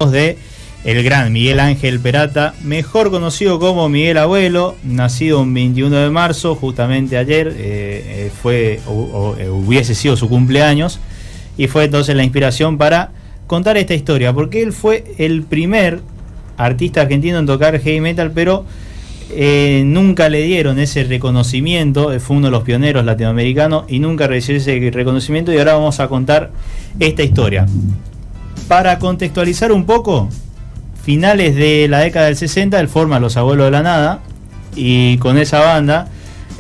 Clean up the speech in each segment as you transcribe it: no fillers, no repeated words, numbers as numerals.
De el gran Miguel Ángel Peralta, mejor conocido como Miguel Abuelo, nacido un 21 de marzo, justamente ayer, hubiese sido su cumpleaños, y fue entonces la inspiración para contar esta historia, porque él fue el primer artista argentino en tocar heavy metal, pero nunca le dieron ese reconocimiento. Fue uno de los pioneros latinoamericanos y nunca recibió ese reconocimiento, y ahora vamos a contar esta historia. Para contextualizar un poco, finales de la década del 60, él forma Los Abuelos de la Nada, y con esa banda,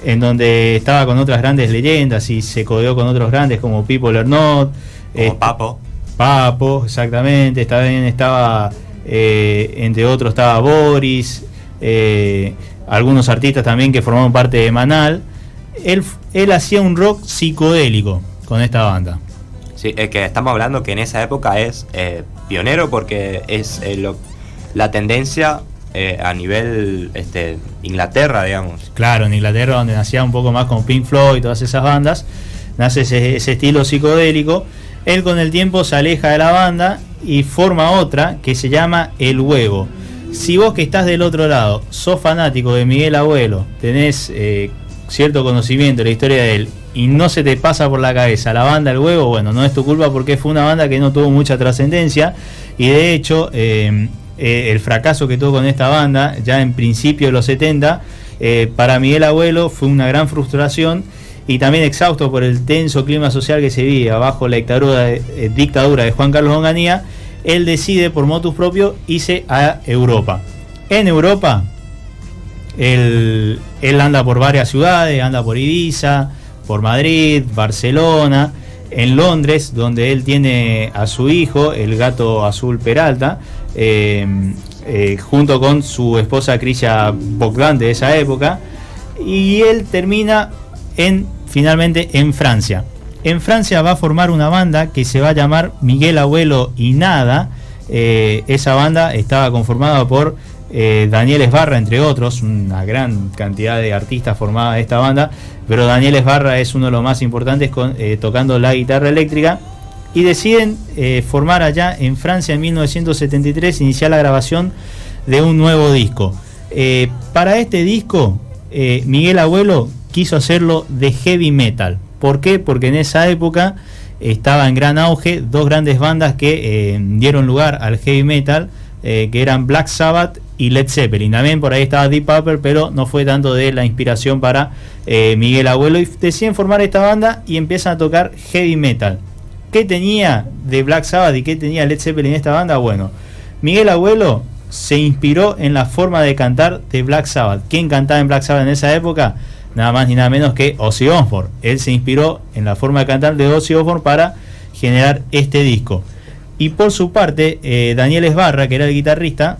en donde estaba con otras grandes leyendas y se codeó con otros grandes como Pipo Lernot, como Papo, exactamente, estaba entre otros estaba Boris, algunos artistas también que formaban parte de Manal. Él hacía un rock psicodélico con esta banda. Sí, es que estamos hablando que en esa época es pionero, porque es la tendencia a nivel Inglaterra, digamos. Claro, en Inglaterra, donde nacía un poco más con Pink Floyd y todas esas bandas, nace ese estilo psicodélico. Él con el tiempo se aleja de la banda y forma otra que se llama El Huevo. Si vos, que estás del otro lado, sos fanático de Miguel Abuelo, tenés cierto conocimiento de la historia de él, y no se te pasa por la cabeza la banda El Huevo, bueno, no es tu culpa, porque fue una banda que no tuvo mucha trascendencia, y de hecho el fracaso que tuvo con esta banda ya en principio de los 70, para Miguel Abuelo fue una gran frustración, y también exhausto por el tenso clima social que se vivía bajo la dictadura de Juan Carlos Onganía. Él decide por motus propio irse a Europa. En Europa él anda por varias ciudades, anda por Ibiza, por Madrid, Barcelona, en Londres, donde él tiene a su hijo, el Gato Azul Peralta, junto con su esposa Krisha Bogdan de esa época, y él termina finalmente en Francia. En Francia va a formar una banda que se va a llamar Miguel Abuelo y Nada. Esa banda estaba conformada por Daniel Esbarra, entre otros, una gran cantidad de artistas formada esta banda, pero Daniel Esbarra es uno de los más importantes tocando la guitarra eléctrica, y deciden formar allá en Francia en 1973, iniciar la grabación de un nuevo disco. Para este disco, Miguel Abuelo quiso hacerlo de heavy metal. ¿Por qué? Porque en esa época estaba en gran auge dos grandes bandas que dieron lugar al heavy metal, que eran Black Sabbath y Led Zeppelin. También por ahí estaba Deep Purple, pero no fue tanto de la inspiración para Miguel Abuelo, y deciden formar esta banda y empiezan a tocar heavy metal. ¿Qué tenía de Black Sabbath y qué tenía Led Zeppelin esta banda? Bueno, Miguel Abuelo se inspiró en la forma de cantar de Black Sabbath. ¿Quién cantaba en Black Sabbath en esa época? Nada más ni nada menos que Ozzy Osbourne. Él se inspiró en la forma de cantar de Ozzy Osbourne para generar este disco. Y por su parte, Daniel Esbarra, que era el guitarrista,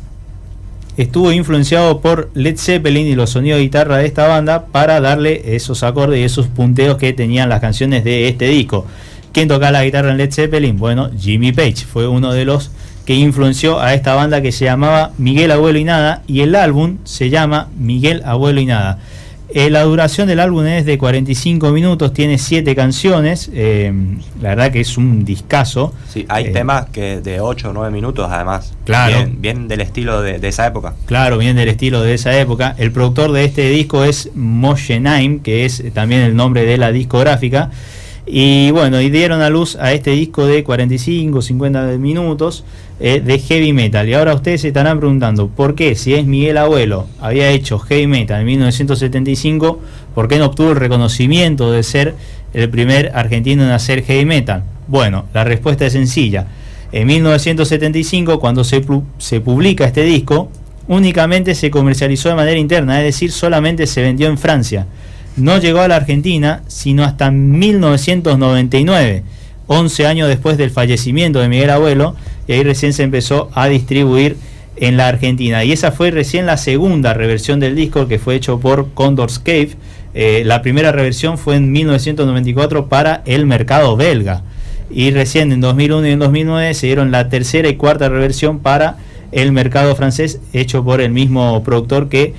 estuvo influenciado por Led Zeppelin y los sonidos de guitarra de esta banda para darle esos acordes y esos punteos que tenían las canciones de este disco. ¿Quién tocaba la guitarra en Led Zeppelin? Bueno, Jimmy Page fue uno de los que influenció a esta banda, que se llamaba Miguel Abuelo y Nada, y el álbum se llama Miguel Abuelo y Nada. La duración del álbum es de 45 minutos, tiene 7 canciones, la verdad que es un discazo. Sí, hay temas que de 8 o 9 minutos además. Claro. Bien del estilo de esa época. Claro, bien del estilo de esa época. El productor de este disco es Moshe Naim, que es también el nombre de la discográfica. Y bueno, y dieron a luz a este disco de 45, 50 minutos de heavy metal. Y ahora ustedes se estarán preguntando, ¿por qué? Si es Miguel Abuelo, había hecho heavy metal en 1975, ¿por qué no obtuvo el reconocimiento de ser el primer argentino en hacer heavy metal? Bueno, la respuesta es sencilla. En 1975, cuando se publica este disco, únicamente se comercializó de manera interna, es decir, solamente se vendió en Francia. No llegó a la Argentina sino hasta 1999, 11 años después del fallecimiento de Miguel Abuelo, y ahí recién se empezó a distribuir en la Argentina. Y esa fue recién la segunda reversión del disco, que fue hecho por Condor's Cave. La primera reversión fue en 1994 para el mercado belga, y recién en 2001 y en 2009 se dieron la tercera y cuarta reversión para el mercado francés, hecho por el mismo productor que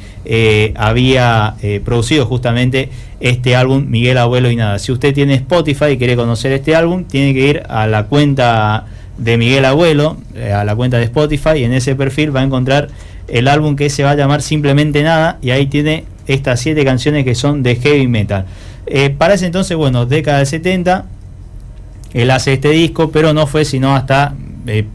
había producido justamente este álbum, Miguel Abuelo y Nada. Si usted tiene Spotify y quiere conocer este álbum, tiene que ir a la cuenta de Miguel Abuelo a la cuenta de Spotify, y en ese perfil va a encontrar el álbum que se va a llamar Simplemente Nada, y ahí tiene estas 7 canciones que son de heavy metal. Para ese entonces, bueno, década del 70, él hace este disco, pero no fue sino hasta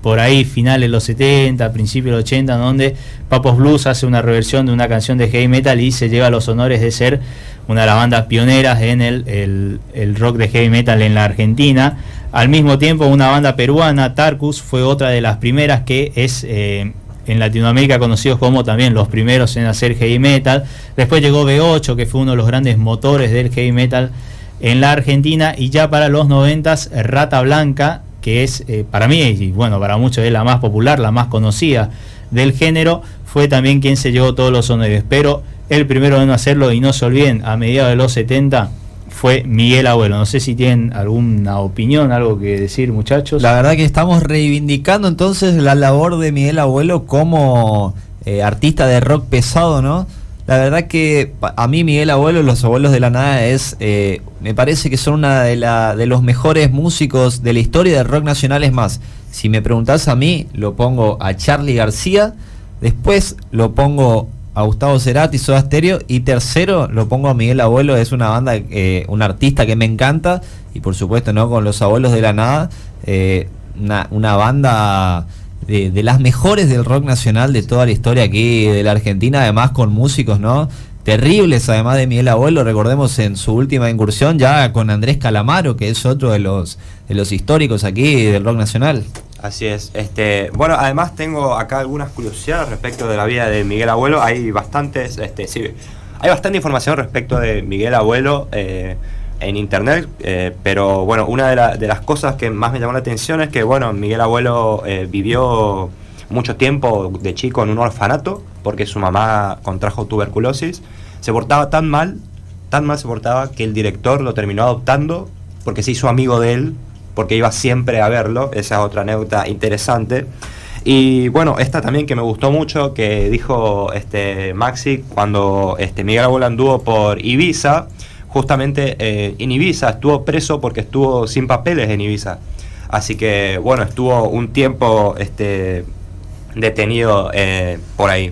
por ahí finales de los 70, principios de los 80, donde Papos Blues hace una reversión de una canción de heavy metal y se lleva los honores de ser una de las bandas pioneras en el rock de heavy metal en la Argentina. Al mismo tiempo, una banda peruana, Tarkus, fue otra de las primeras que es en Latinoamérica conocidos como también los primeros en hacer heavy metal. Después llegó B8, que fue uno de los grandes motores del heavy metal en la Argentina, y ya para los 90s, Rata Blanca, que es para mí, y bueno, para muchos es la más popular, la más conocida del género, fue también quien se llevó todos los honores. Pero el primero en hacerlo, y no se olviden, a mediados de los 70, fue Miguel Abuelo. No sé si tienen alguna opinión, algo que decir, muchachos. La verdad que estamos reivindicando entonces la labor de Miguel Abuelo como artista de rock pesado, ¿no? La verdad que a mí Miguel Abuelo, Los Abuelos de la Nada, me parece que son una de los mejores músicos de la historia del rock nacional. Es más, si me preguntás a mí, lo pongo a Charly García, después lo pongo a Gustavo Cerati, Soda Stereo, y tercero lo pongo a Miguel Abuelo. Es una banda, un artista que me encanta, y por supuesto, ¿no?, con Los Abuelos de la Nada, una banda de las mejores del rock nacional de toda la historia aquí de la Argentina, además con músicos, ¿no?, terribles, además de Miguel Abuelo. Recordemos en su última incursión ya con Andrés Calamaro, que es otro de los históricos aquí del rock nacional. Así es. Bueno, además tengo acá algunas curiosidades respecto de la vida de Miguel Abuelo. Hay bastantes, hay bastante información respecto de Miguel Abuelo en internet, pero bueno, una de las cosas que más me llamó la atención es que, bueno, Miguel Abuelo vivió mucho tiempo de chico en un orfanato porque su mamá contrajo tuberculosis. Se portaba tan mal se portaba, que el director lo terminó adoptando porque se hizo amigo de él, porque iba siempre a verlo. Esa es otra anécdota interesante. Y bueno, esta también que me gustó mucho, que dijo Maxi, cuando Miguel Abuelo anduvo por Ibiza. Justamente en Ibiza estuvo preso porque estuvo sin papeles en Ibiza. Así que bueno, estuvo un tiempo detenido por ahí.